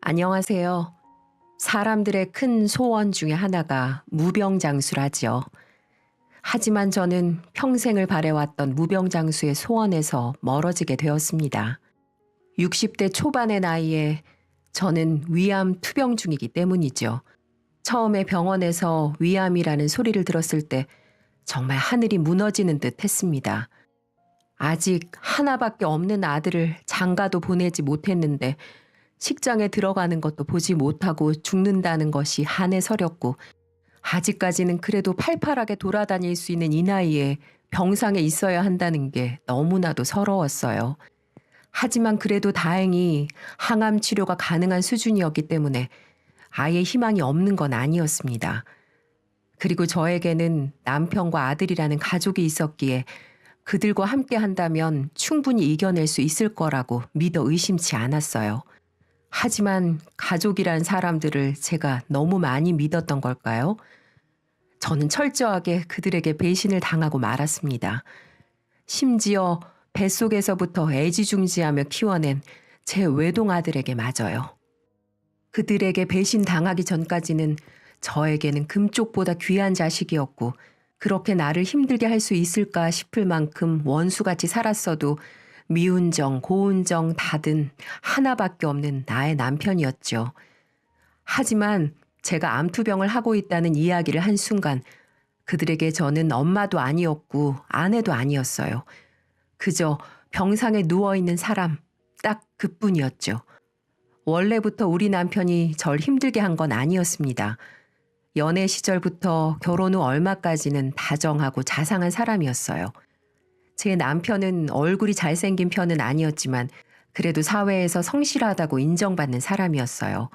안녕하세요. 사람들의 큰 소원 중에 하나가 무병장수라지요. 하지만 저는 평생을 바래왔던 무병장수의 소원에서 멀어지게 되었습니다. 60대 초반의 나이에 저는 위암 투병 중이기 때문이죠. 처음에 병원에서 위암이라는 소리를 들었을 때 정말 하늘이 무너지는 듯 했습니다. 아직 하나밖에 없는 아들을 장가도 보내지 못했는데 식장에 들어가는 것도 보지 못하고 죽는다는 것이 한에 서렸고, 아직까지는 그래도 팔팔하게 돌아다닐 수 있는 이 나이에 병상에 있어야 한다는 게 너무나도 서러웠어요. 하지만 그래도 다행히 항암 치료가 가능한 수준이었기 때문에 아예 희망이 없는 건 아니었습니다. 그리고 저에게는 남편과 아들이라는 가족이 있었기에 그들과 함께 한다면 충분히 이겨낼 수 있을 거라고 믿어 의심치 않았어요. 하지만 가족이란 사람들을 제가 너무 많이 믿었던 걸까요? 저는 철저하게 그들에게 배신을 당하고 말았습니다. 심지어 뱃속에서부터 애지중지하며 키워낸 제 외동 아들에게 마저요. 그들에게 배신 당하기 전까지는 저에게는 금쪽보다 귀한 자식이었고, 그렇게 나를 힘들게 할 수 있을까 싶을 만큼 원수같이 살았어도 미운정, 고운정 다든 하나밖에 없는 나의 남편이었죠. 하지만 제가 암투병을 하고 있다는 이야기를 한 순간 그들에게 저는 엄마도 아니었고 아내도 아니었어요. 그저 병상에 누워있는 사람, 딱 그뿐이었죠. 원래부터 우리 남편이 절 힘들게 한 건 아니었습니다. 연애 시절부터 결혼 후 얼마까지는 다정하고 자상한 사람이었어요. 제 남편은 얼굴이 잘생긴 편은 아니었지만 그래도 사회에서 성실하다고 인정받는 사람이었어요.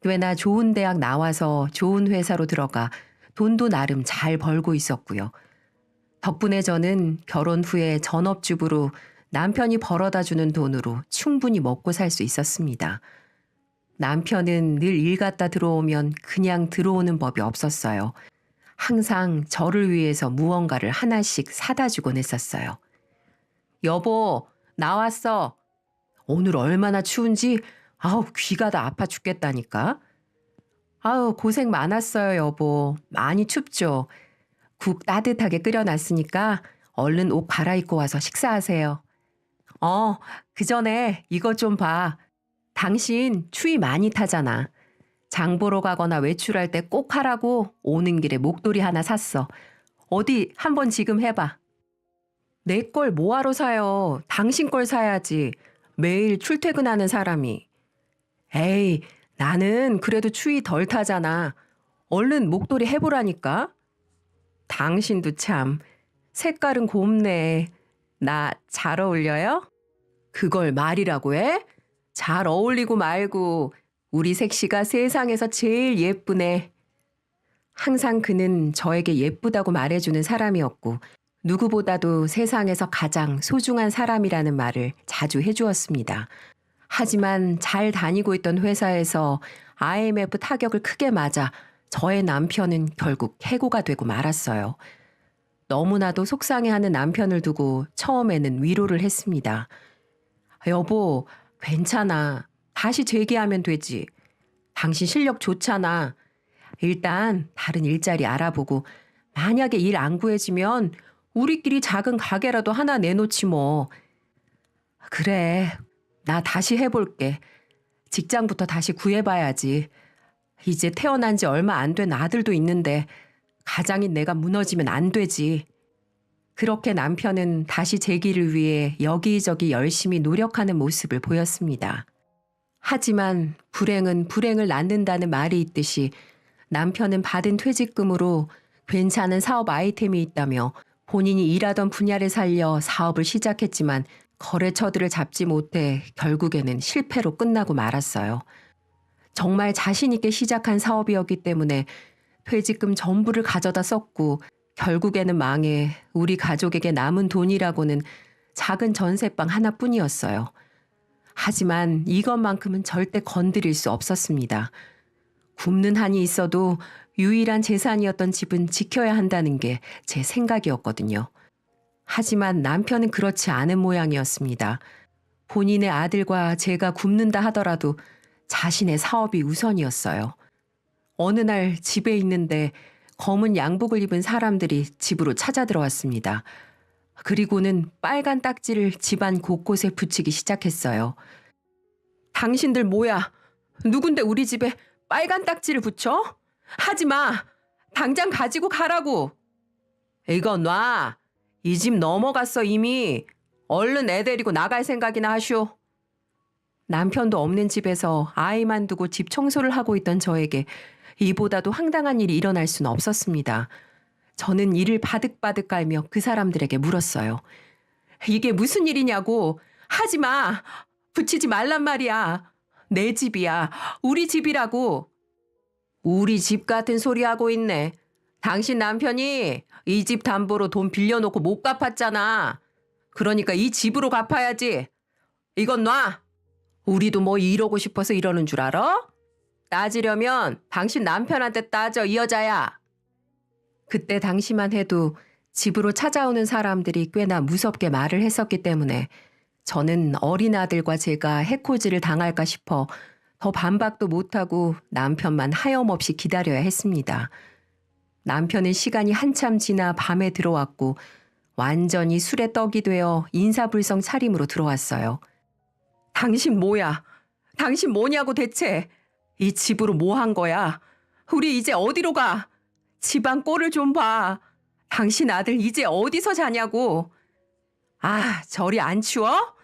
꽤나 좋은 대학 나와서 좋은 회사로 들어가 돈도 나름 잘 벌고 있었고요. 덕분에 저는 결혼 후에 전업주부로 남편이 벌어다 주는 돈으로 충분히 먹고 살 수 있었습니다. 남편은 늘 일 갔다 들어오면 그냥 들어오는 법이 없었어요. 항상 저를 위해서 무언가를 하나씩 사다 주곤 했었어요. 여보, 나왔어. 오늘 얼마나 추운지 귀가 다 아파 죽겠다니까. 고생 많았어요, 여보. 많이 춥죠. 국 따뜻하게 끓여놨으니까 얼른 옷 갈아입고 와서 식사하세요. 그 전에 이것 좀 봐. 당신 추위 많이 타잖아. 장 보러 가거나 외출할 때 꼭 하라고 오는 길에 목도리 하나 샀어. 어디 한번 지금 해봐. 내 걸 뭐하러 사요? 당신 걸 사야지. 매일 출퇴근하는 사람이. 에이, 나는 그래도 추위 덜 타잖아. 얼른 목도리 해보라니까. 당신도 참. 색깔은 곱네. 나 잘 어울려요? 그걸 말이라고 해? 잘 어울리고 말고 우리 색시가 세상에서 제일 예쁘네. 항상 그는 저에게 예쁘다고 말해주는 사람이었고 누구보다도 세상에서 가장 소중한 사람이라는 말을 자주 해주었습니다. 하지만 잘 다니고 있던 회사에서 IMF 타격을 크게 맞아 저의 남편은 결국 해고가 되고 말았어요. 너무나도 속상해하는 남편을 두고 처음에는 위로를 했습니다. 여보, 괜찮아. 다시 재기하면 되지. 당신 실력 좋잖아. 일단 다른 일자리 알아보고 만약에 일 안 구해지면 우리끼리 작은 가게라도 하나 내놓지 뭐. 그래, 나 다시 해볼게. 직장부터 다시 구해봐야지. 이제 태어난 지 얼마 안 된 아들도 있는데 가장인 내가 무너지면 안 되지. 그렇게 남편은 다시 재기를 위해 여기저기 열심히 노력하는 모습을 보였습니다. 하지만 불행은 불행을 낳는다는 말이 있듯이 남편은 받은 퇴직금으로 괜찮은 사업 아이템이 있다며 본인이 일하던 분야를 살려 사업을 시작했지만 거래처들을 잡지 못해 결국에는 실패로 끝나고 말았어요. 정말 자신 있게 시작한 사업이었기 때문에 퇴직금 전부를 가져다 썼고 결국에는 망해 우리 가족에게 남은 돈이라고는 작은 전셋방 하나뿐이었어요. 하지만 이것만큼은 절대 건드릴 수 없었습니다. 굶는 한이 있어도 유일한 재산이었던 집은 지켜야 한다는 게 제 생각이었거든요. 하지만 남편은 그렇지 않은 모양이었습니다. 본인의 아들과 제가 굶는다 하더라도 자신의 사업이 우선이었어요. 어느 날 집에 있는데 검은 양복을 입은 사람들이 집으로 찾아 들어왔습니다. 그리고는 빨간 딱지를 집안 곳곳에 붙이기 시작했어요. 당신들 뭐야? 누군데 우리 집에 빨간 딱지를 붙여? 하지 마! 당장 가지고 가라고! 이거 놔! 이 집 넘어갔어 이미. 얼른 애 데리고 나갈 생각이나 하쇼. 남편도 없는 집에서 아이만 두고 집 청소를 하고 있던 저에게 이보다도 황당한 일이 일어날 수는 없었습니다. 저는 이를 바득바득 깔며 그 사람들에게 물었어요. 이게 무슨 일이냐고. 하지 마. 붙이지 말란 말이야. 내 집이야. 우리 집이라고. 우리 집 같은 소리 하고 있네. 당신 남편이 이 집 담보로 돈 빌려놓고 못 갚았잖아. 그러니까 이 집으로 갚아야지. 이건 놔. 우리도 뭐 이러고 싶어서 이러는 줄 알아? 따지려면 당신 남편한테 따져, 이 여자야. 그때 당시만 해도 집으로 찾아오는 사람들이 꽤나 무섭게 말을 했었기 때문에 저는 어린 아들과 제가 해코지를 당할까 싶어 더 반박도 못하고 남편만 하염없이 기다려야 했습니다. 남편은 시간이 한참 지나 밤에 들어왔고 완전히 술에 떡이 되어 인사불성 차림으로 들어왔어요. 당신 뭐야? 당신 뭐냐고 대체? 이 집으로 뭐 한 거야? 우리 이제 어디로 가? 집안 꼴을 좀 봐. 당신 아들 이제 어디서 자냐고. 아, 저리 안 치워?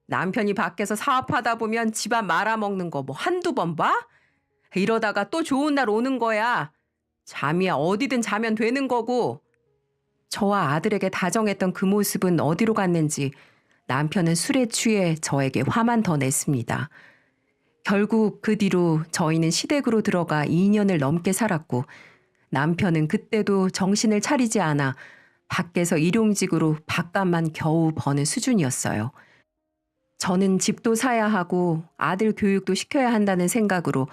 남편이 밖에서 사업하다 보면 집안 말아먹는 거 뭐 한두 번 봐? 이러다가 또 좋은 날 오는 거야. 잠이야 어디든 자면 되는 거고. 저와 아들에게 다정했던 그 모습은 어디로 갔는지 남편은 술에 취해 저에게 화만 더 냈습니다. 결국 그 뒤로 저희는 시댁으로 들어가 2년을 넘게 살았고 남편은 그때도 정신을 차리지 않아 밖에서 일용직으로 밥값만 겨우 버는 수준이었어요. 저는 집도 사야 하고 아들 교육도 시켜야 한다는 생각으로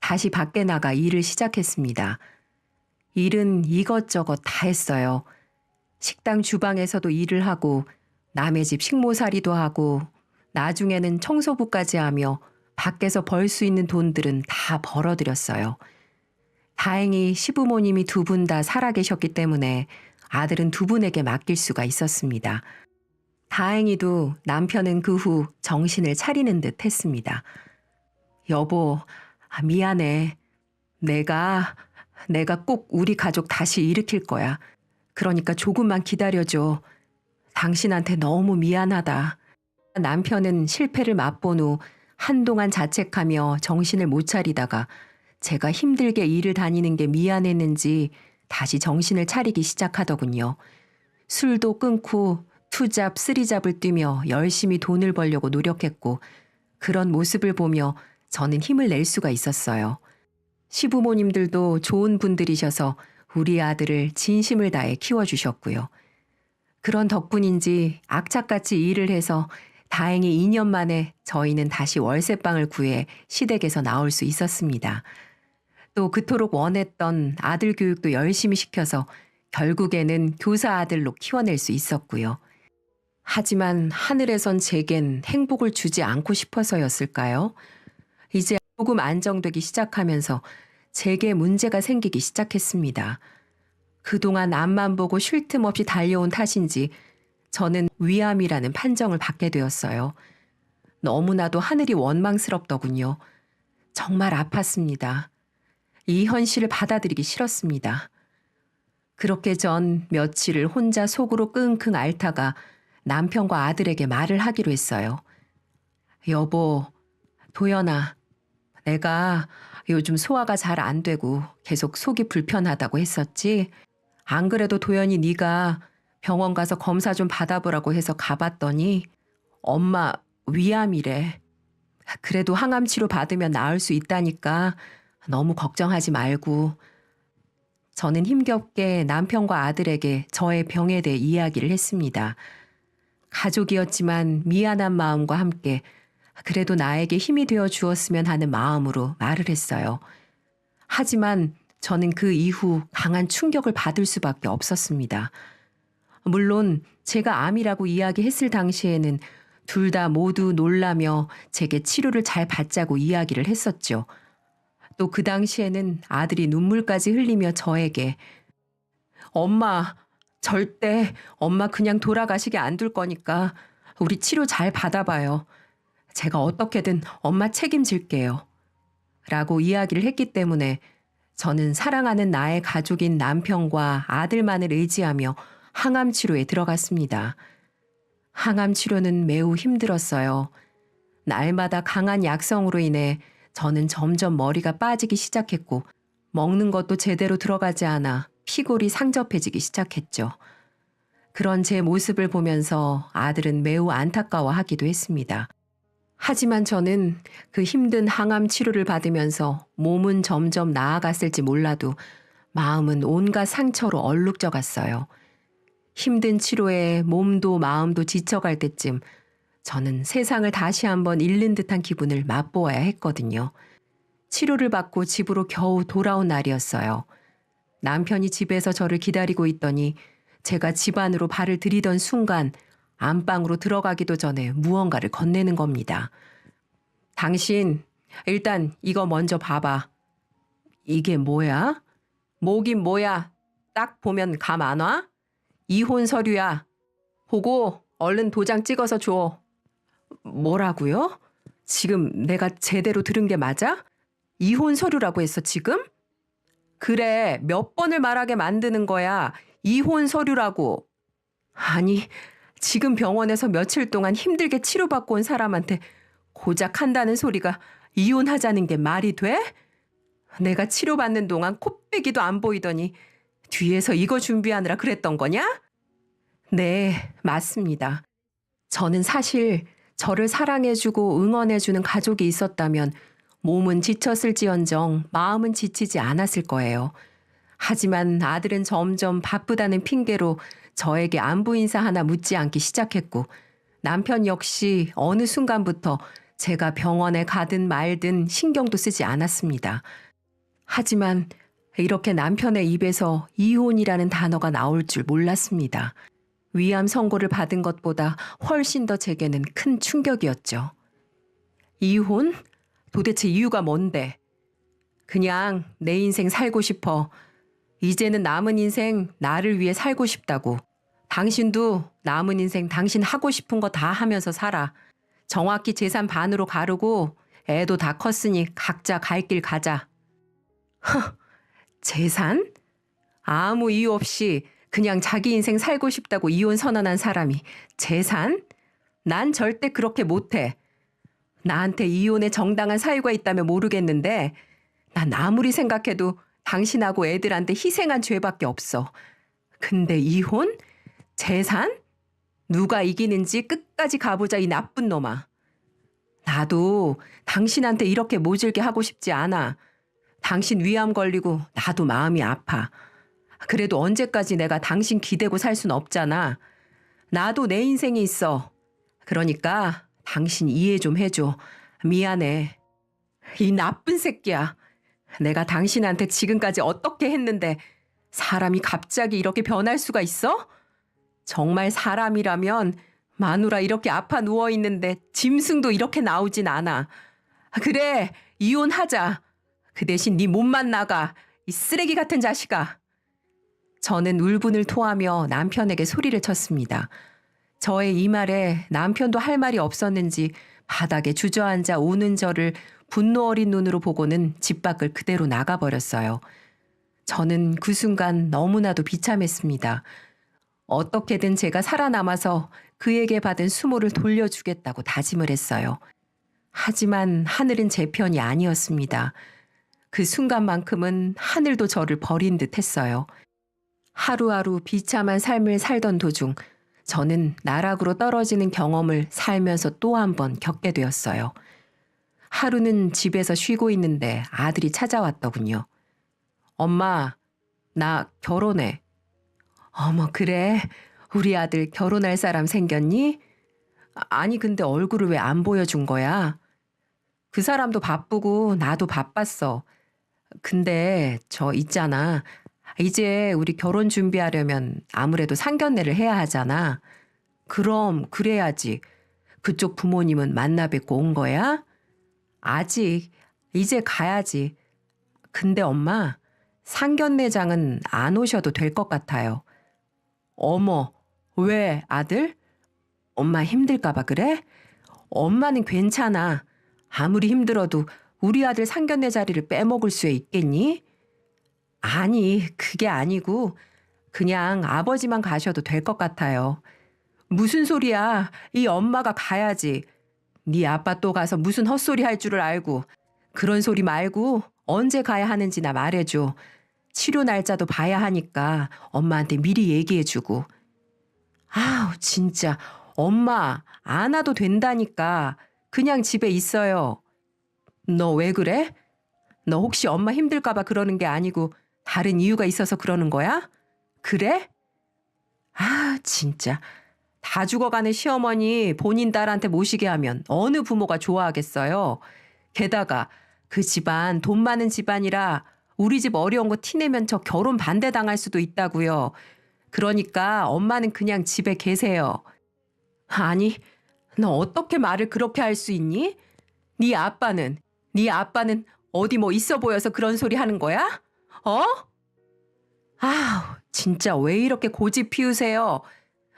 다시 밖에 나가 일을 시작했습니다. 일은 이것저것 다 했어요. 식당 주방에서도 일을 하고 남의 집 식모살이도 하고 나중에는 청소부까지 하며 밖에서 벌 수 있는 돈들은 다 벌어들였어요. 다행히 시부모님이 두 분 다 살아계셨기 때문에 아들은 두 분에게 맡길 수가 있었습니다. 다행히도 남편은 그 후 정신을 차리는 듯 했습니다. 여보, 미안해. 내가 꼭 우리 가족 다시 일으킬 거야. 그러니까 조금만 기다려줘. 당신한테 너무 미안하다. 남편은 실패를 맛본 후 한동안 자책하며 정신을 못 차리다가 제가 힘들게 일을 다니는 게 미안했는지 다시 정신을 차리기 시작하더군요. 술도 끊고 투잡, 쓰리잡을 뛰며 열심히 돈을 벌려고 노력했고 그런 모습을 보며 저는 힘을 낼 수가 있었어요. 시부모님들도 좋은 분들이셔서 우리 아들을 진심을 다해 키워주셨고요. 그런 덕분인지 악착같이 일을 해서 다행히 2년 만에 저희는 다시 월세방을 구해 시댁에서 나올 수 있었습니다. 또 그토록 원했던 아들 교육도 열심히 시켜서 결국에는 교사 아들로 키워낼 수 있었고요. 하지만 하늘에선 제겐 행복을 주지 않고 싶어서였을까요? 이제 조금 안정되기 시작하면서 제게 문제가 생기기 시작했습니다. 그동안 앞만 보고 쉴 틈 없이 달려온 탓인지 저는 위암이라는 판정을 받게 되었어요. 너무나도 하늘이 원망스럽더군요. 정말 아팠습니다. 이 현실을 받아들이기 싫었습니다. 그렇게 전 며칠을 혼자 속으로 끙끙 앓다가 남편과 아들에게 말을 하기로 했어요. 여보, 도연아, 내가 요즘 소화가 잘 안 되고 계속 속이 불편하다고 했었지? 안 그래도 도연이 네가 병원 가서 검사 좀 받아보라고 해서 가봤더니 엄마 위암이래. 그래도 항암 치료 받으면 나을 수 있다니까 너무 걱정하지 말고. 저는 힘겹게 남편과 아들에게 저의 병에 대해 이야기를 했습니다. 가족이었지만 미안한 마음과 함께 그래도 나에게 힘이 되어 주었으면 하는 마음으로 말을 했어요. 하지만 저는 그 이후 강한 충격을 받을 수밖에 없었습니다. 물론 제가 암이라고 이야기했을 당시에는 둘 다 모두 놀라며 제게 치료를 잘 받자고 이야기를 했었죠. 또 그 당시에는 아들이 눈물까지 흘리며 저에게 엄마, 절대 엄마 그냥 돌아가시게 안 둘 거니까 우리 치료 잘 받아봐요. 제가 어떻게든 엄마 책임질게요. 라고 이야기를 했기 때문에 저는 사랑하는 나의 가족인 남편과 아들만을 의지하며 항암 치료에 들어갔습니다. 항암 치료는 매우 힘들었어요. 날마다 강한 약성으로 인해 저는 점점 머리가 빠지기 시작했고 먹는 것도 제대로 들어가지 않아 피골이 상접해지기 시작했죠. 그런 제 모습을 보면서 아들은 매우 안타까워하기도 했습니다. 하지만 저는 그 힘든 항암 치료를 받으면서 몸은 점점 나아갔을지 몰라도 마음은 온갖 상처로 얼룩져 갔어요. 힘든 치료에 몸도 마음도 지쳐갈 때쯤 저는 세상을 다시 한번 잃는 듯한 기분을 맛보아야 했거든요. 치료를 받고 집으로 겨우 돌아온 날이었어요. 남편이 집에서 저를 기다리고 있더니 제가 집 안으로 발을 들이던 순간 안방으로 들어가기도 전에 무언가를 건네는 겁니다. 당신, 일단 이거 먼저 봐봐. 이게 뭐야? 뭐긴 뭐야? 딱 보면 감 안 와? 이혼 서류야. 보고 얼른 도장 찍어서 줘. 뭐라고요? 지금 내가 제대로 들은 게 맞아? 이혼 서류라고 했어, 지금? 그래, 몇 번을 말하게 만드는 거야. 이혼 서류라고. 아니, 지금 병원에서 며칠 동안 힘들게 치료받고 온 사람한테 고작 한다는 소리가 이혼하자는 게 말이 돼? 내가 치료받는 동안 코빼기도 안 보이더니 뒤에서 이거 준비하느라 그랬던 거냐? 네, 맞습니다. 저는 사실 저를 사랑해주고 응원해주는 가족이 있었다면 몸은 지쳤을지언정 마음은 지치지 않았을 거예요. 하지만 아들은 점점 바쁘다는 핑계로 저에게 안부 인사 하나 묻지 않기 시작했고 남편 역시 어느 순간부터 제가 병원에 가든 말든 신경도 쓰지 않았습니다. 하지만 이렇게 남편의 입에서 이혼이라는 단어가 나올 줄 몰랐습니다. 위암 선고를 받은 것보다 훨씬 더 제게는 큰 충격이었죠. 이혼? 도대체 이유가 뭔데? 그냥 내 인생 살고 싶어. 이제는 남은 인생 나를 위해 살고 싶다고. 당신도 남은 인생 당신 하고 싶은 거 다 하면서 살아. 정확히 재산 반으로 가르고 애도 다 컸으니 각자 갈 길 가자. 허, 재산? 아무 이유 없이 그냥 자기 인생 살고 싶다고 이혼 선언한 사람이 재산? 난 절대 그렇게 못해. 나한테 이혼에 정당한 사유가 있다면 모르겠는데 난 아무리 생각해도 당신하고 애들한테 희생한 죄밖에 없어. 근데 이혼? 재산? 누가 이기는지 끝까지 가보자 이 나쁜 놈아. 나도 당신한테 이렇게 모질게 하고 싶지 않아. 당신 위암 걸리고 나도 마음이 아파. 그래도 언제까지 내가 당신 기대고 살 순 없잖아. 나도 내 인생이 있어. 그러니까 당신 이해 좀 해줘. 미안해. 이 나쁜 새끼야. 내가 당신한테 지금까지 어떻게 했는데 사람이 갑자기 이렇게 변할 수가 있어? 정말 사람이라면 마누라 이렇게 아파 누워있는데 짐승도 이렇게 나오진 않아. 그래, 이혼하자. 그 대신 네 몸만 나가. 이 쓰레기 같은 자식아. 저는 울분을 토하며 남편에게 소리를 쳤습니다. 저의 이 말에 남편도 할 말이 없었는지 바닥에 주저앉아 우는 저를 분노 어린 눈으로 보고는 집 밖을 그대로 나가버렸어요. 저는 그 순간 너무나도 비참했습니다. 어떻게든 제가 살아남아서 그에게 받은 수모를 돌려주겠다고 다짐을 했어요. 하지만 하늘은 제 편이 아니었습니다. 그 순간만큼은 하늘도 저를 버린 듯 했어요. 하루하루 비참한 삶을 살던 도중 저는 나락으로 떨어지는 경험을 살면서 또 한 번 겪게 되었어요. 하루는 집에서 쉬고 있는데 아들이 찾아왔더군요. 엄마, 나 결혼해. 어머, 그래? 우리 아들 결혼할 사람 생겼니? 아니, 근데 얼굴을 왜 안 보여준 거야? 그 사람도 바쁘고 나도 바빴어. 근데 저 있잖아. 이제 우리 결혼 준비하려면 아무래도 상견례를 해야 하잖아. 그럼 그래야지. 그쪽 부모님은 만나 뵙고 온 거야? 아직. 이제 가야지. 근데 엄마, 상견례장은 안 오셔도 될 것 같아요. 어머, 왜 아들? 엄마 힘들까 봐 그래? 엄마는 괜찮아. 아무리 힘들어도 우리 아들 상견례 자리를 빼먹을 수 있겠니? 아니, 그게 아니고 그냥 아버지만 가셔도 될 것 같아요. 무슨 소리야? 이 엄마가 가야지. 네 아빠 또 가서 무슨 헛소리 할 줄을 알고. 그런 소리 말고 언제 가야 하는지 나 말해줘. 치료 날짜도 봐야 하니까 엄마한테 미리 얘기해주고. 아우, 진짜. 엄마, 안 와도 된다니까. 그냥 집에 있어요. 너 왜 그래? 너 혹시 엄마 힘들까봐 그러는 게 아니고 다른 이유가 있어서 그러는 거야? 그래? 아, 진짜. 다 죽어가는 시어머니 본인 딸한테 모시게 하면 어느 부모가 좋아하겠어요? 게다가 그 집안 돈 많은 집안이라 우리 집 어려운 거 티내면 저 결혼 반대당할 수도 있다고요. 그러니까 엄마는 그냥 집에 계세요. 아니, 너 어떻게 말을 그렇게 할 수 있니? 네 아빠는 어디 뭐 있어 보여서 그런 소리 하는 거야? 어? 아우, 진짜 왜 이렇게 고집 피우세요?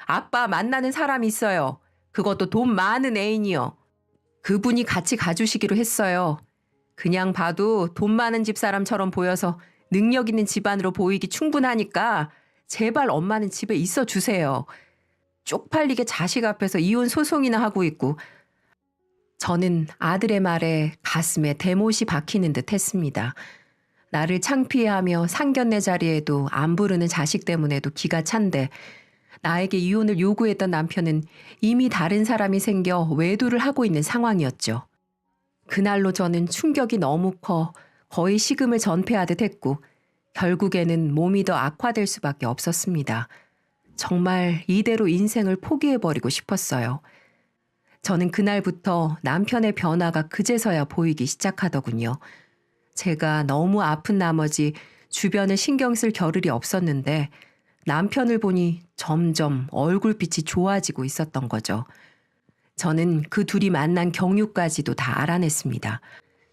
아빠 만나는 사람이 있어요. 그것도 돈 많은 애인이요. 그분이 같이 가주시기로 했어요. 그냥 봐도 돈 많은 집 사람처럼 보여서 능력 있는 집안으로 보이기 충분하니까 제발 엄마는 집에 있어 주세요. 쪽팔리게 자식 앞에서 이혼 소송이나 하고 있고. 저는 아들의 말에 가슴에 대못이 박히는 듯 했습니다. 나를 창피해하며 상견례 자리에도 안 부르는 자식 때문에도 기가 찬데 나에게 이혼을 요구했던 남편은 이미 다른 사람이 생겨 외도를 하고 있는 상황이었죠. 그날로 저는 충격이 너무 커 거의 식음을 전폐하듯 했고 결국에는 몸이 더 악화될 수밖에 없었습니다. 정말 이대로 인생을 포기해버리고 싶었어요. 저는 그날부터 남편의 변화가 그제서야 보이기 시작하더군요. 제가 너무 아픈 나머지 주변을 신경 쓸 겨를이 없었는데 남편을 보니 점점 얼굴빛이 좋아지고 있었던 거죠. 저는 그 둘이 만난 경유까지도 다 알아냈습니다.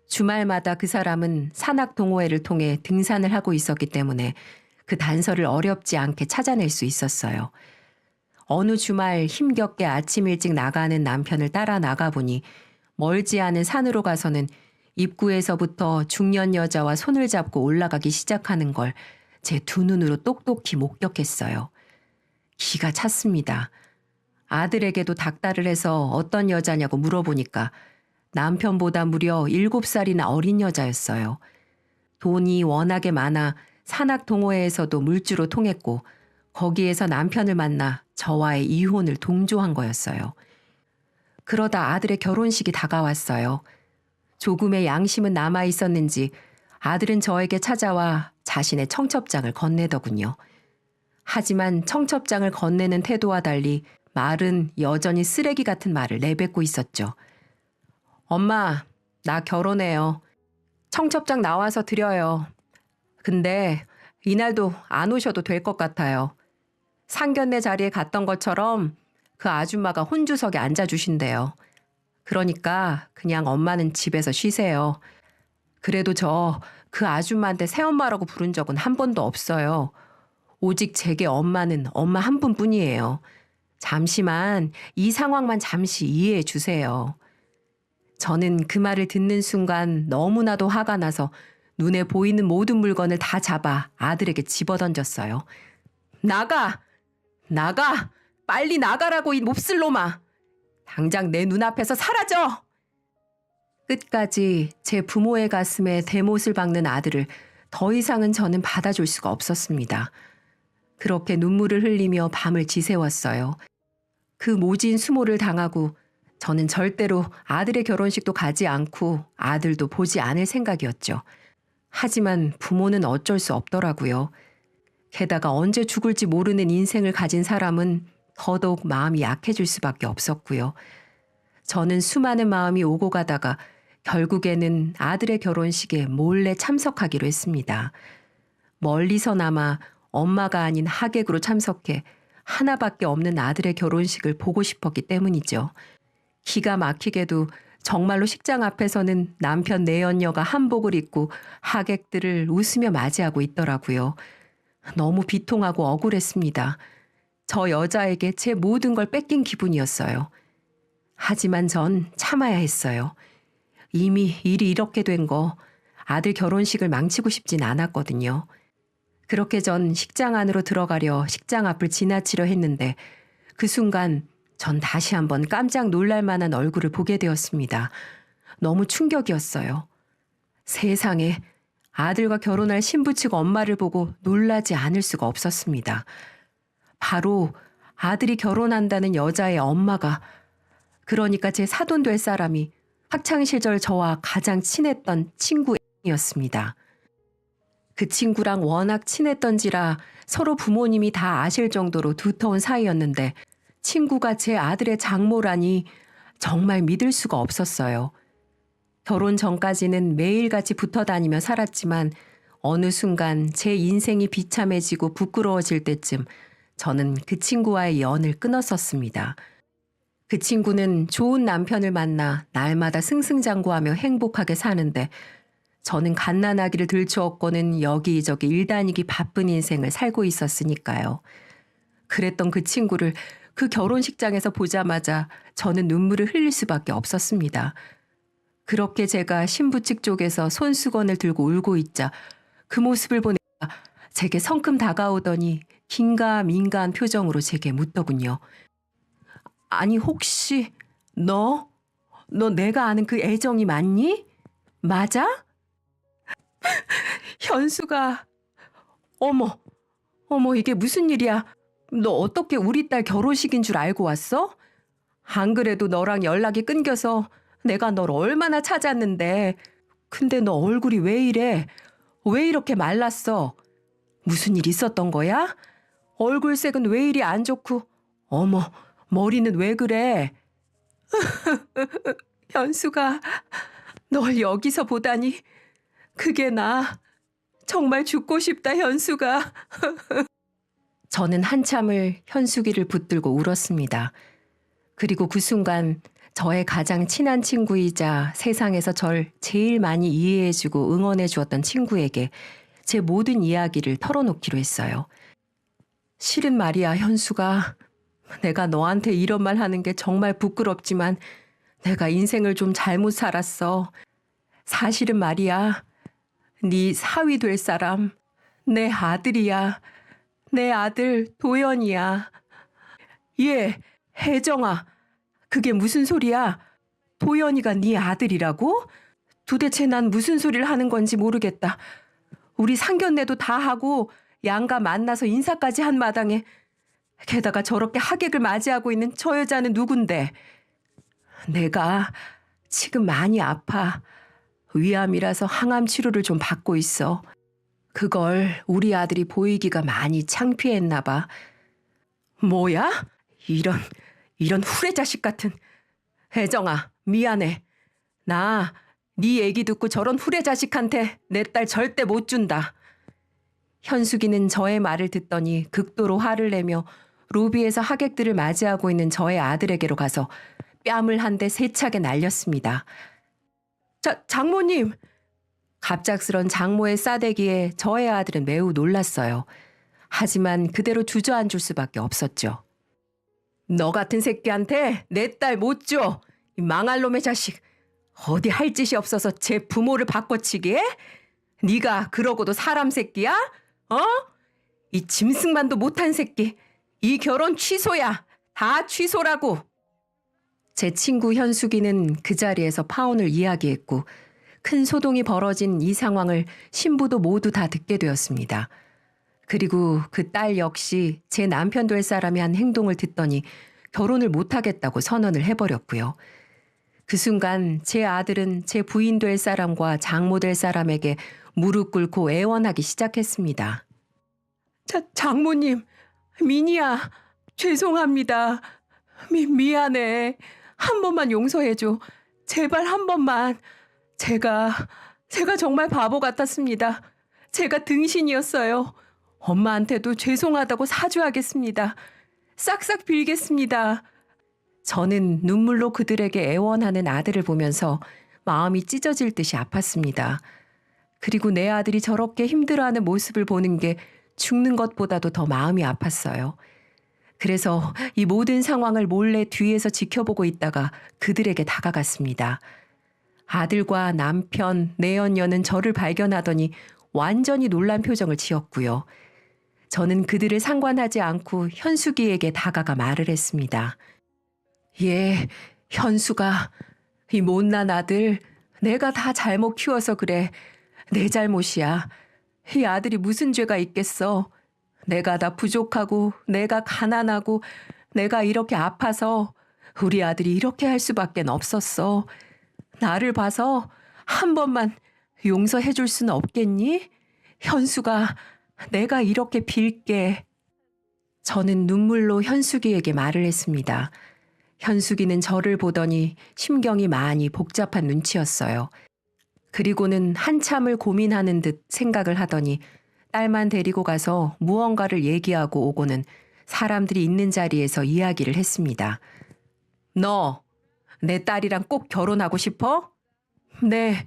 주말마다 그 사람은 산악 동호회를 통해 등산을 하고 있었기 때문에 그 단서를 어렵지 않게 찾아낼 수 있었어요. 어느 주말 힘겹게 아침 일찍 나가는 남편을 따라 나가보니 멀지 않은 산으로 가서는 입구에서부터 중년 여자와 손을 잡고 올라가기 시작하는 걸 제 두 눈으로 똑똑히 목격했어요. 기가 찼습니다. 아들에게도 닥달을 해서 어떤 여자냐고 물어보니까 남편보다 무려 7살이나 어린 여자였어요. 돈이 워낙에 많아 산악 동호회에서도 물주로 통했고 거기에서 남편을 만나 저와의 이혼을 동조한 거였어요. 그러다 아들의 결혼식이 다가왔어요. 조금의 양심은 남아 있었는지 아들은 저에게 찾아와 자신의 청첩장을 건네더군요. 하지만 청첩장을 건네는 태도와 달리 말은 여전히 쓰레기 같은 말을 내뱉고 있었죠. 엄마, 나 결혼해요. 청첩장 나와서 드려요. 근데 이날도 안 오셔도 될 것 같아요. 상견례 자리에 갔던 것처럼 그 아줌마가 혼주석에 앉아주신대요. 그러니까 그냥 엄마는 집에서 쉬세요. 그래도 저 그 아줌마한테 새엄마라고 부른 적은 한 번도 없어요. 오직 제게 엄마는 엄마 한 분뿐이에요. 잠시만 이 상황만 잠시 이해해 주세요. 저는 그 말을 듣는 순간 너무나도 화가 나서 눈에 보이는 모든 물건을 다 잡아 아들에게 집어던졌어요. 나가! 나가! 빨리 나가라고 이 몹쓸 놈아! 당장 내 눈앞에서 사라져! 끝까지 제 부모의 가슴에 대못을 박는 아들을 더 이상은 저는 받아줄 수가 없었습니다. 그렇게 눈물을 흘리며 밤을 지새웠어요. 그 모진 수모를 당하고 저는 절대로 아들의 결혼식도 가지 않고 아들도 보지 않을 생각이었죠. 하지만 부모는 어쩔 수 없더라고요. 게다가 언제 죽을지 모르는 인생을 가진 사람은 더더욱 마음이 약해질 수밖에 없었고요. 저는 수많은 마음이 오고 가다가 결국에는 아들의 결혼식에 몰래 참석하기로 했습니다. 멀리서나마 엄마가 아닌 하객으로 참석해 하나밖에 없는 아들의 결혼식을 보고 싶었기 때문이죠. 기가 막히게도 정말로 식장 앞에서는 남편 내연녀가 한복을 입고 하객들을 웃으며 맞이하고 있더라고요. 너무 비통하고 억울했습니다. 저 여자에게 제 모든 걸 뺏긴 기분이었어요. 하지만 전 참아야 했어요. 이미 일이 이렇게 된 거 아들 결혼식을 망치고 싶진 않았거든요. 그렇게 전 식장 안으로 들어가려 식장 앞을 지나치려 했는데 그 순간 전 다시 한번 깜짝 놀랄 만한 얼굴을 보게 되었습니다. 너무 충격이었어요. 세상에 아들과 결혼할 신부 측 엄마를 보고 놀라지 않을 수가 없었습니다. 바로 아들이 결혼한다는 여자의 엄마가, 그러니까 제 사돈 될 사람이 학창시절 저와 가장 친했던 친구였습니다. 그 친구랑 워낙 친했던지라 서로 부모님이 다 아실 정도로 두터운 사이였는데 친구가 제 아들의 장모라니 정말 믿을 수가 없었어요. 결혼 전까지는 매일같이 붙어 다니며 살았지만 어느 순간 제 인생이 비참해지고 부끄러워질 때쯤 저는 그 친구와의 연을 끊었었습니다. 그 친구는 좋은 남편을 만나 날마다 승승장구하며 행복하게 사는데 저는 갓난아기를 들추었고는 여기저기 일 다니기 바쁜 인생을 살고 있었으니까요. 그랬던 그 친구를 그 결혼식장에서 보자마자 저는 눈물을 흘릴 수밖에 없었습니다. 그렇게 제가 신부 측 쪽에서 손수건을 들고 울고 있자 그 모습을 보니까 제게 성큼 다가오더니 긴가민가한 표정으로 제게 묻더군요. 아니 혹시 너 내가 아는 그 애정이 맞니? 맞아? 현수가 어머 이게 무슨 일이야? 너 어떻게 우리 딸 결혼식인 줄 알고 왔어? 안 그래도 너랑 연락이 끊겨서 내가 널 얼마나 찾았는데. 근데 너 얼굴이 왜 이래? 왜 이렇게 말랐어? 무슨 일 있었던 거야? 얼굴색은 왜 이리 안 좋고, 어머, 머리는 왜 그래? 현수가 널 여기서 보다니 그게 나 정말 죽고 싶다, 현수가. 저는 한참을 현수기를 붙들고 울었습니다. 그리고 그 순간 저의 가장 친한 친구이자 세상에서 절 제일 많이 이해해주고 응원해주었던 친구에게 제 모든 이야기를 털어놓기로 했어요. 실은 말이야, 현수가. 내가 너한테 이런 말 하는 게 정말 부끄럽지만 내가 인생을 좀 잘못 살았어. 사실은 말이야, 네 사위 될 사람 내 아들이야. 내 아들 도연이야. 얘, 혜정아, 그게 무슨 소리야? 도연이가 네 아들이라고? 도대체 난 무슨 소리를 하는 건지 모르겠다. 우리 상견례도 다 하고 양가 만나서 인사까지 한 마당에 게다가 저렇게 하객을 맞이하고 있는 저 여자는 누군데? 내가 지금 많이 아파. 위암이라서 항암 치료를 좀 받고 있어. 그걸 우리 아들이 보이기가 많이 창피했나 봐. 뭐야? 이런 후레 자식 같은. 혜정아, 미안해. 나 네 얘기 듣고 저런 후레 자식한테 내 딸 절대 못 준다. 현숙이는 저의 말을 듣더니 극도로 화를 내며 로비에서 하객들을 맞이하고 있는 저의 아들에게로 가서 뺨을 한 대 세차게 날렸습니다. 장모님! 갑작스런 장모의 싸대기에 저의 아들은 매우 놀랐어요. 하지만 그대로 주저앉을 수밖에 없었죠. 너 같은 새끼한테 내 딸 못 줘. 이 망할 놈의 자식. 어디 할 짓이 없어서 제 부모를 바꿔치기 해? 네가 그러고도 사람 새끼야? 어? 이 짐승만도 못한 새끼. 이 결혼 취소야. 다 취소라고. 제 친구 현숙이는 그 자리에서 파혼을 이야기했고 큰 소동이 벌어진 이 상황을 신부도 모두 다 듣게 되었습니다. 그리고 그 딸 역시 제 남편 될 사람이 한 행동을 듣더니 결혼을 못하겠다고 선언을 해버렸고요. 그 순간 제 아들은 제 부인 될 사람과 장모 될 사람에게 무릎 꿇고 애원하기 시작했습니다. 장모님, 민희야, 죄송합니다. 미안해. 한 번만 용서해줘. 제발 한 번만. 제가 정말 바보 같았습니다. 제가 등신이었어요. 엄마한테도 죄송하다고 사죄하겠습니다. 싹싹 빌겠습니다. 저는 눈물로 그들에게 애원하는 아들을 보면서 마음이 찢어질 듯이 아팠습니다. 그리고 내 아들이 저렇게 힘들어하는 모습을 보는 게 죽는 것보다도 더 마음이 아팠어요. 그래서 이 모든 상황을 몰래 뒤에서 지켜보고 있다가 그들에게 다가갔습니다. 아들과 남편, 내연녀는 저를 발견하더니 완전히 놀란 표정을 지었고요. 저는 그들을 상관하지 않고 현숙이에게 다가가 말을 했습니다. 예, 현수가, 이 못난 아들, 내가 다 잘못 키워서 그래. 내 잘못이야. 이 아들이 무슨 죄가 있겠어. 내가 다 부족하고, 내가 가난하고, 내가 이렇게 아파서 우리 아들이 이렇게 할 수밖에 없었어. 나를 봐서 한 번만 용서해 줄 수는 없겠니? 현수가, 내가 이렇게 빌게. 저는 눈물로 현숙이에게 말을 했습니다. 현숙이는 저를 보더니 심경이 많이 복잡한 눈치였어요. 그리고는 한참을 고민하는 듯 생각을 하더니 딸만 데리고 가서 무언가를 얘기하고 오고는 사람들이 있는 자리에서 이야기를 했습니다. 너, 내 딸이랑 꼭 결혼하고 싶어? 네,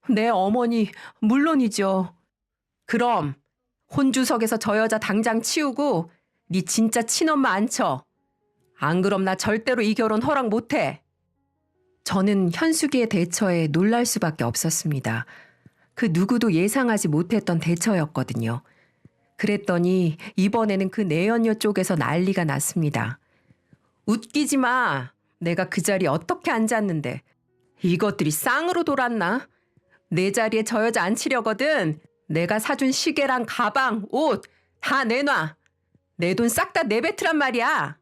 내 어머니, 물론이죠. 그럼 혼주석에서 저 여자 당장 치우고 네 진짜 친엄마 앉혀. 안 그럼 나 절대로 이 결혼 허락 못해. 저는 현숙이의 대처에 놀랄 수밖에 없었습니다. 그 누구도 예상하지 못했던 대처였거든요. 그랬더니 이번에는 그 내연녀 쪽에서 난리가 났습니다. 웃기지 마. 내가 그 자리에 어떻게 앉았는데. 이것들이 쌍으로 돌았나? 내 자리에 저 여자 앉히려거든. 내가 사준 시계랑 가방, 옷 다 내놔. 내 돈 싹 다 내뱉으란 말이야.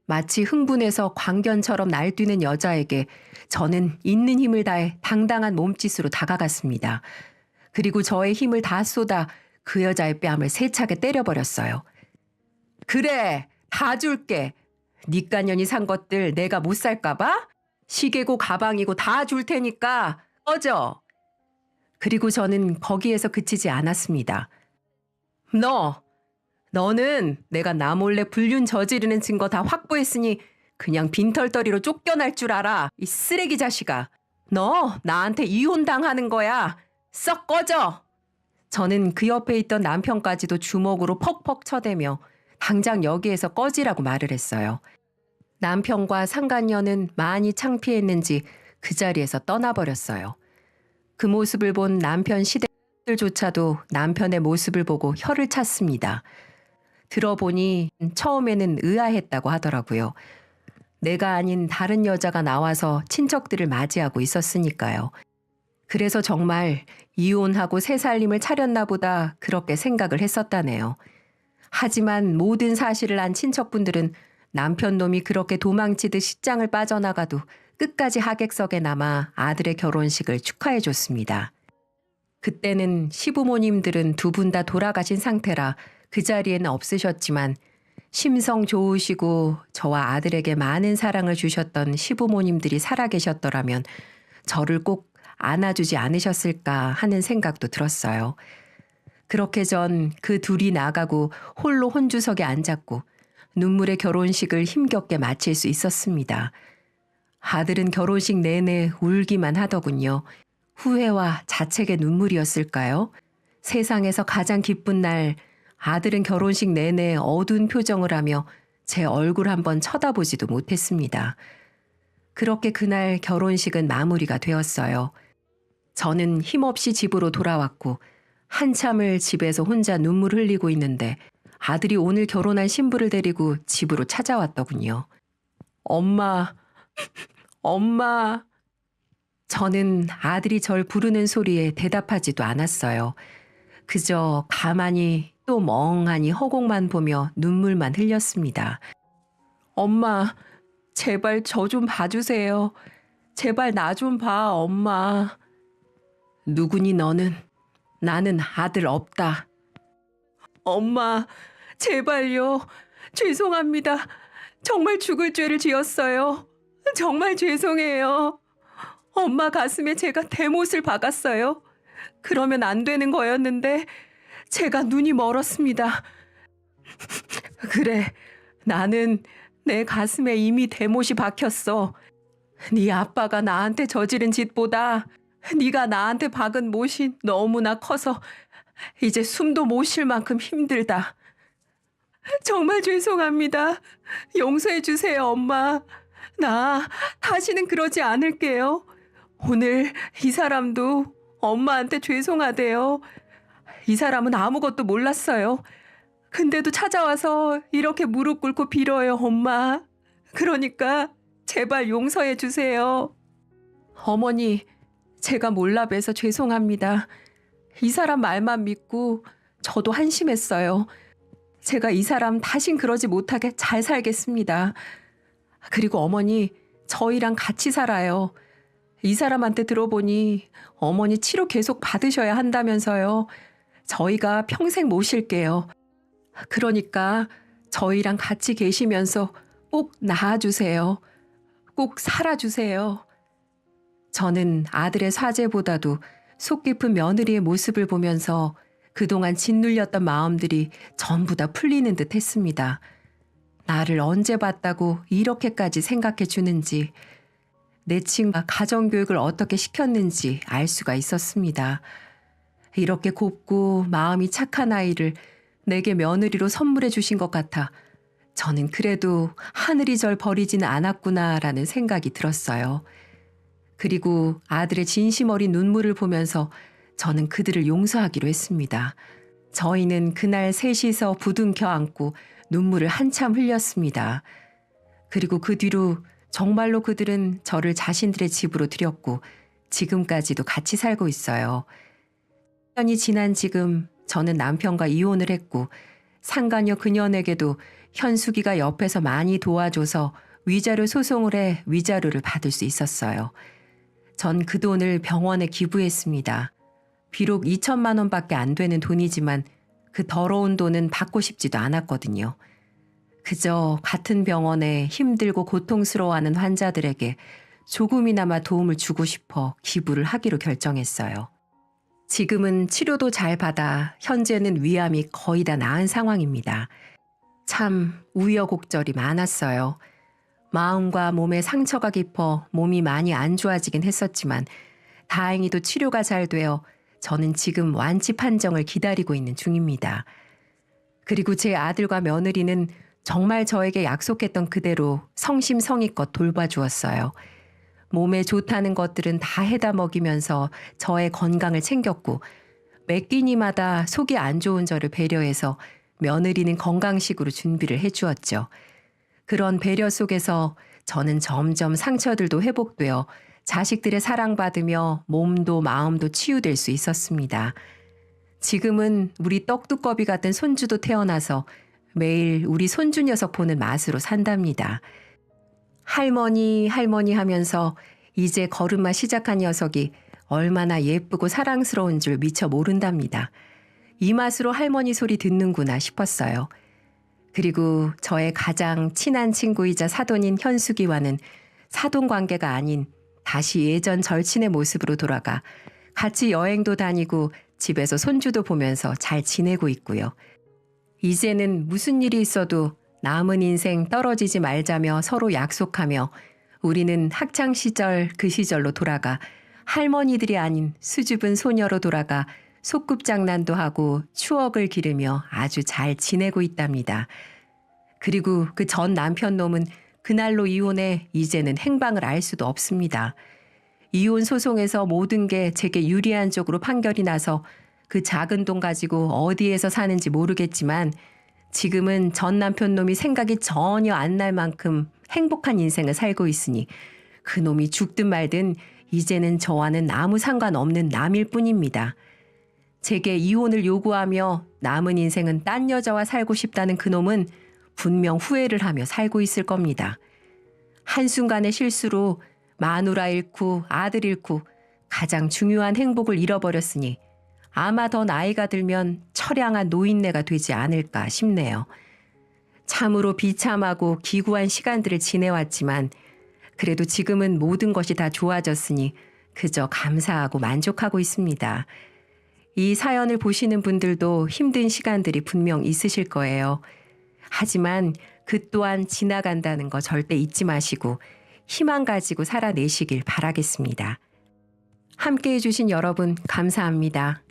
마치 흥분해서 광견처럼 날뛰는 여자에게 저는 있는 힘을 다해 당당한 몸짓으로 다가갔습니다. 그리고 저의 힘을 다 쏟아 그 여자의 뺨을 세차게 때려버렸어요. 그래, 다 줄게. 니까년이 산 것들 내가 못 살까 봐? 시계고 가방이고 다 줄 테니까 꺼져. 그리고 저는 거기에서 그치지 않았습니다. 너는 내가 나 몰래 불륜 저지르는 증거 다 확보했으니 그냥 빈털터리로 쫓겨날 줄 알아. 이 쓰레기 자식아. 너 나한테 이혼당하는 거야. 썩 꺼져. 저는 그 옆에 있던 남편까지도 주먹으로 퍽퍽 쳐대며 당장 여기에서 꺼지라고 말을 했어요. 남편과 상간녀는 많이 창피했는지 그 자리에서 떠나버렸어요. 그 모습을 본 남편 시댁들조차도 남편의 모습을 보고 혀를 찼습니다. 들어보니 처음에는 의아했다고 하더라고요. 내가 아닌 다른 여자가 나와서 친척들을 맞이하고 있었으니까요. 그래서 정말 이혼하고 새 살림을 차렸나 보다 그렇게 생각을 했었다네요. 하지만 모든 사실을 안 친척분들은 남편 놈이 그렇게 도망치듯 식장을 빠져나가도 끝까지 하객석에 남아 아들의 결혼식을 축하해 줬습니다. 그때는 시부모님들은 두 분 다 돌아가신 상태라 그 자리에는 없으셨지만 심성 좋으시고 저와 아들에게 많은 사랑을 주셨던 시부모님들이 살아계셨더라면 저를 꼭 안아주지 않으셨을까 하는 생각도 들었어요. 그렇게 전 그 둘이 나가고 홀로 혼주석에 앉았고 눈물의 결혼식을 힘겹게 마칠 수 있었습니다. 아들은 결혼식 내내 울기만 하더군요. 후회와 자책의 눈물이었을까요? 세상에서 가장 기쁜 날 아들은 결혼식 내내 어두운 표정을 하며 제 얼굴 한번 쳐다보지도 못했습니다. 그렇게 그날 결혼식은 마무리가 되었어요. 저는 힘없이 집으로 돌아왔고 한참을 집에서 혼자 눈물 흘리고 있는데 아들이 오늘 결혼한 신부를 데리고 집으로 찾아왔더군요. 엄마, 엄마. 저는 아들이 절 부르는 소리에 대답하지도 않았어요. 그저 가만히 또 멍하니 허공만 보며 눈물만 흘렸습니다. 엄마, 제발 저 좀 봐주세요. 제발 나 좀 봐, 엄마. 누구니 너는? 나는 아들 없다. 엄마, 제발요. 죄송합니다. 정말 죽을 죄를 지었어요. 정말 죄송해요. 엄마 가슴에 제가 대못을 박았어요. 그러면 안 되는 거였는데 제가 눈이 멀었습니다. 그래, 나는 내 가슴에 이미 대못이 박혔어. 네 아빠가 나한테 저지른 짓보다 네가 나한테 박은 못이 너무나 커서 이제 숨도 못 쉴 만큼 힘들다. 정말 죄송합니다. 용서해 주세요, 엄마. 나 다시는 그러지 않을게요. 오늘 이 사람도 엄마한테 죄송하대요. 이 사람은 아무것도 몰랐어요. 근데도 찾아와서 이렇게 무릎 꿇고 빌어요, 엄마. 그러니까 제발 용서해 주세요. 어머니, 제가 몰라 봬서 죄송합니다. 이 사람 말만 믿고 저도 한심했어요. 제가 이 사람 다신 그러지 못하게 잘 살겠습니다. 그리고 어머니, 저희랑 같이 살아요. 이 사람한테 들어보니 어머니 치료 계속 받으셔야 한다면서요. 저희가 평생 모실게요. 그러니까 저희랑 같이 계시면서 꼭 나아주세요. 꼭 살아주세요. 저는 아들의 사죄보다도 속 깊은 며느리의 모습을 보면서 그동안 짓눌렸던 마음들이 전부 다 풀리는 듯 했습니다. 나를 언제 봤다고 이렇게까지 생각해 주는지, 내 친구가 가정교육을 어떻게 시켰는지 알 수가 있었습니다. 이렇게 곱고 마음이 착한 아이를 내게 며느리로 선물해 주신 것 같아 저는 그래도 하늘이 절 버리지는 않았구나라는 생각이 들었어요. 그리고 아들의 진심 어린 눈물을 보면서 저는 그들을 용서하기로 했습니다. 저희는 그날 셋이서 부둥켜 안고 눈물을 한참 흘렸습니다. 그리고 그 뒤로 정말로 그들은 저를 자신들의 집으로 들였고 지금까지도 같이 살고 있어요. 10년이 지난 지금 저는 남편과 이혼을 했고 상간녀 그년에게도 현숙이가 옆에서 많이 도와줘서 위자료 소송을 해 위자료를 받을 수 있었어요. 전 그 돈을 병원에 기부했습니다. 비록 2천만 원밖에 안 되는 돈이지만 그 더러운 돈은 받고 싶지도 않았거든요. 그저 같은 병원에 힘들고 고통스러워하는 환자들에게 조금이나마 도움을 주고 싶어 기부를 하기로 결정했어요. 지금은 치료도 잘 받아 현재는 위암이 거의 다 나은 상황입니다. 참 우여곡절이 많았어요. 마음과 몸에 상처가 깊어 몸이 많이 안 좋아지긴 했었지만 다행히도 치료가 잘 되어 저는 지금 완치 판정을 기다리고 있는 중입니다. 그리고 제 아들과 며느리는 정말 저에게 약속했던 그대로 성심성의껏 돌봐주었어요. 몸에 좋다는 것들은 다 해다 먹이면서 저의 건강을 챙겼고 매 끼니마다 속이 안 좋은 저를 배려해서 며느리는 건강식으로 준비를 해주었죠. 그런 배려 속에서 저는 점점 상처들도 회복되어 자식들의 사랑받으며 몸도 마음도 치유될 수 있었습니다. 지금은 우리 떡두꺼비 같은 손주도 태어나서 매일 우리 손주 녀석 보는 맛으로 산답니다. 할머니 할머니 하면서 이제 걸음마 시작한 녀석이 얼마나 예쁘고 사랑스러운 줄 미처 모른답니다. 이 맛으로 할머니 소리 듣는구나 싶었어요. 그리고 저의 가장 친한 친구이자 사돈인 현숙이와는 사돈 관계가 아닌 다시 예전 절친의 모습으로 돌아가 같이 여행도 다니고 집에서 손주도 보면서 잘 지내고 있고요. 이제는 무슨 일이 있어도 남은 인생 떨어지지 말자며 서로 약속하며 우리는 학창시절 그 시절로 돌아가 할머니들이 아닌 수줍은 소녀로 돌아가 소꿉장난도 하고 추억을 기르며 아주 잘 지내고 있답니다. 그리고 그 전 남편 놈은 그날로 이혼해 이제는 행방을 알 수도 없습니다. 이혼 소송에서 모든 게 제게 유리한 쪽으로 판결이 나서 그 작은 돈 가지고 어디에서 사는지 모르겠지만 지금은 전 남편 놈이 생각이 전혀 안 날 만큼 행복한 인생을 살고 있으니 그 놈이 죽든 말든 이제는 저와는 아무 상관없는 남일 뿐입니다. 제게 이혼을 요구하며 남은 인생은 딴 여자와 살고 싶다는 그 놈은 분명 후회를 하며 살고 있을 겁니다. 한순간의 실수로 마누라 잃고 아들 잃고 가장 중요한 행복을 잃어버렸으니 아마 더 나이가 들면 처량한 노인네가 되지 않을까 싶네요. 참으로 비참하고 기구한 시간들을 지내왔지만 그래도 지금은 모든 것이 다 좋아졌으니 그저 감사하고 만족하고 있습니다. 이 사연을 보시는 분들도 힘든 시간들이 분명 있으실 거예요. 하지만 그 또한 지나간다는 거 절대 잊지 마시고 희망 가지고 살아내시길 바라겠습니다. 함께 해주신 여러분 감사합니다.